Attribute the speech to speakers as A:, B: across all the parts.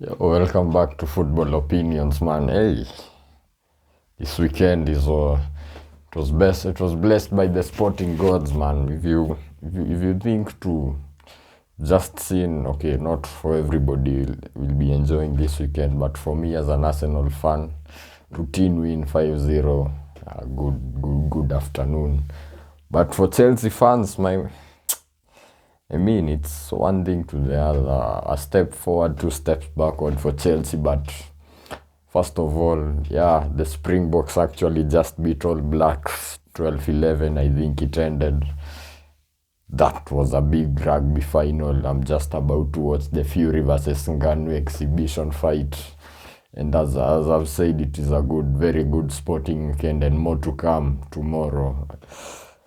A: Yeah, welcome back to Football Opinions, man. Hey, this weekend it was blessed by the sporting gods, man. If you think to just seeing, okay, not for everybody will be enjoying this weekend, but for me as an Arsenal fan, routine win 5-0, good afternoon. But for Chelsea fans, it's one thing to the other. A step forward, two steps backward for Chelsea. But first of all, yeah, the Springboks actually just beat All Blacks 12-11. I think it ended. That was a big rugby final. I'm just about to watch the Fury versus Ngannou exhibition fight. And as I've said, it is a very good sporting weekend, and more to come tomorrow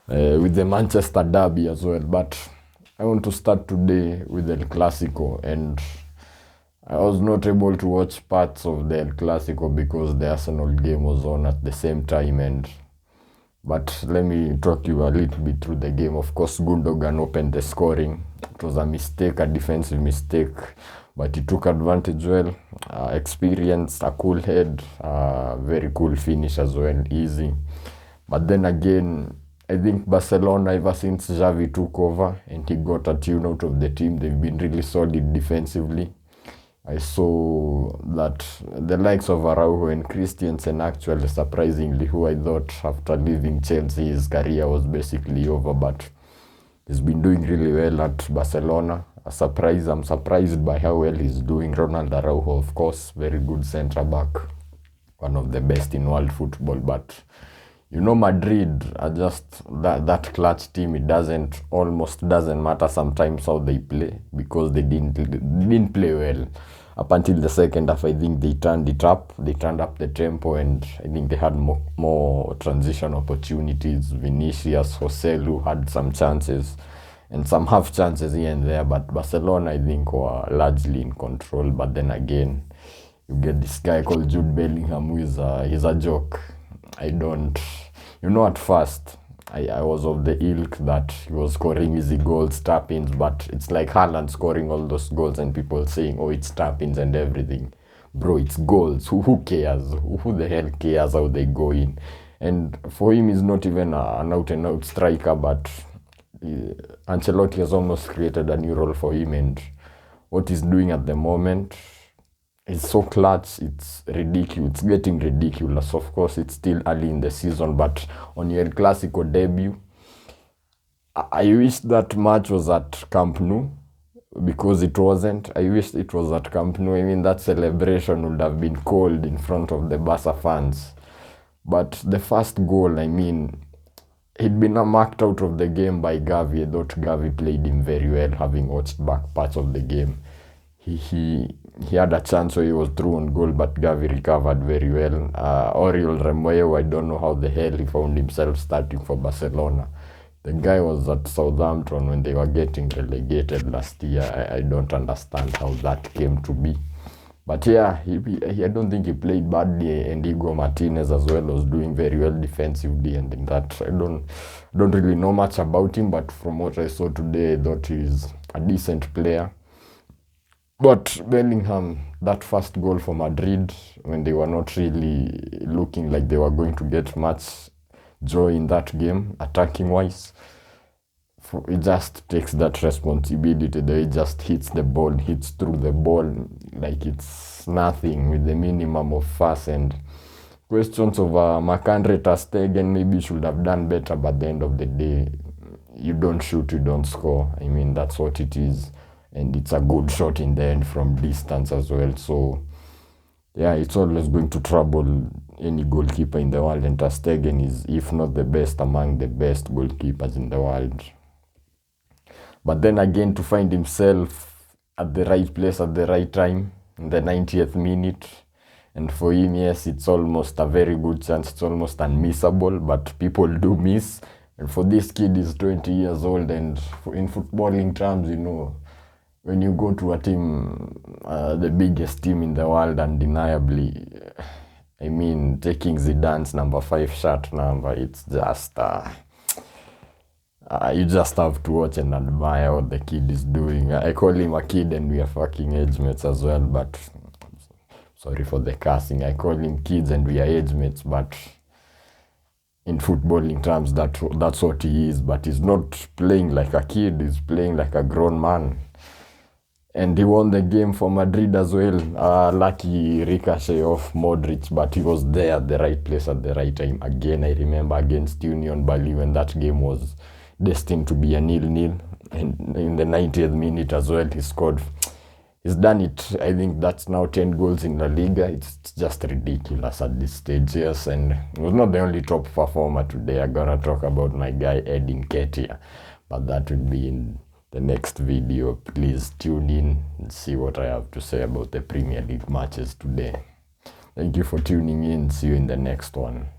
A: with the Manchester Derby as well. But I want to start today with El Clasico, and I was not able to watch parts of the El Clasico because the Arsenal game was on at the same time. But let me talk you a little bit through the game. Of course, Gundogan opened the scoring. It was a mistake, a defensive mistake, but he took advantage well. Experienced, a cool head, very cool finish as well, easy. But then again, I think Barcelona, ever since Xavi took over and he got a tune out of the team, they've been really solid defensively. I saw that the likes of Araujo and Christensen, actually surprisingly, who I thought after leaving Chelsea his career was basically over, but he's been doing really well at Barcelona. I'm surprised by how well he's doing. Ronald Araujo, of course, very good centre back, one of the best in world football. But Madrid are just that clutch team. It almost doesn't matter sometimes how they play, because they didn't play well up until the second half. I think they turned it up. They turned up the tempo, and I think they had more transition opportunities. Vinicius, Joselu had some chances and some half chances here and there, but Barcelona, I think, were largely in control. But then again, you get this guy called Jude Bellingham, who he's a joke. At first, I was of the ilk that he was scoring easy goals, tap-ins, but it's like Haaland scoring all those goals and people saying, oh, it's tap-ins and everything. Bro, it's goals. Who cares? Who the hell cares how they go in? And for him, he's not even an out-and-out striker, but Ancelotti has almost created a new role for him, and what he's doing at the moment, it's so clutch, it's ridiculous. It's getting ridiculous. Of course, it's still early in the season, but on your El Clasico debut, I wish that match was at Camp Nou, because it wasn't. I wish it was at Camp Nou. I mean, that celebration would have been cold in front of the Barca fans. But the first goal, he'd been marked out of the game by Gavi. I thought Gavi played him very well, having watched back parts of the game. He had a chance where he was through on goal, but Gavi recovered very well. Oriol Remoyo, I don't know how the hell he found himself starting for Barcelona. The guy was at Southampton when they were getting relegated last year. I don't understand how that came to be. But yeah, I don't think he played badly, and Igor Martinez as well was doing very well defensively. And in that, I don't really know much about him, but from what I saw today, I thought he's a decent player. But Bellingham, that first goal for Madrid, when they were not really looking like they were going to get much joy in that game, attacking-wise, it just takes that responsibility. They just hits the ball, hits through the ball like it's nothing, with the minimum of fuss. And questions of McAndre ter Stegen maybe should have done better, but at the end of the day, you don't shoot, you don't score. That's what it is. And it's a good shot in the end from distance as well. So, yeah, it's always going to trouble any goalkeeper in the world. And ter Stegen is, if not the best, among the best goalkeepers in the world. But then again, to find himself at the right place at the right time, in the 90th minute, and for him, yes, it's almost a very good chance. It's almost unmissable, but people do miss. And for this kid, he's 20 years old, and in footballing terms, when you go to a team, the biggest team in the world, undeniably, taking Zidane's number 5 shirt number, it's just, you just have to watch and admire what the kid is doing. I call him a kid, and we are fucking age mates as well, but Sorry for the cursing. I call him kids and we are age mates, but in footballing terms, that's what he is. But he's not playing like a kid, he's playing like a grown man. And he won the game for Madrid as well. Lucky ricochet off Modric, but he was there at the right place at the right time. Again, I remember against Union Berlin when that game was destined to be a 0-0. And in the 90th minute as well, he scored. He's done it. I think that's now 10 goals in La Liga. It's just ridiculous at this stage, yes. And he was not the only top performer today. I'm gonna talk about my guy Edin Ketia, but that will be in the next video. Please tune in and see what I have to say about the Premier League matches today. Thank you for tuning in. See you in the next one.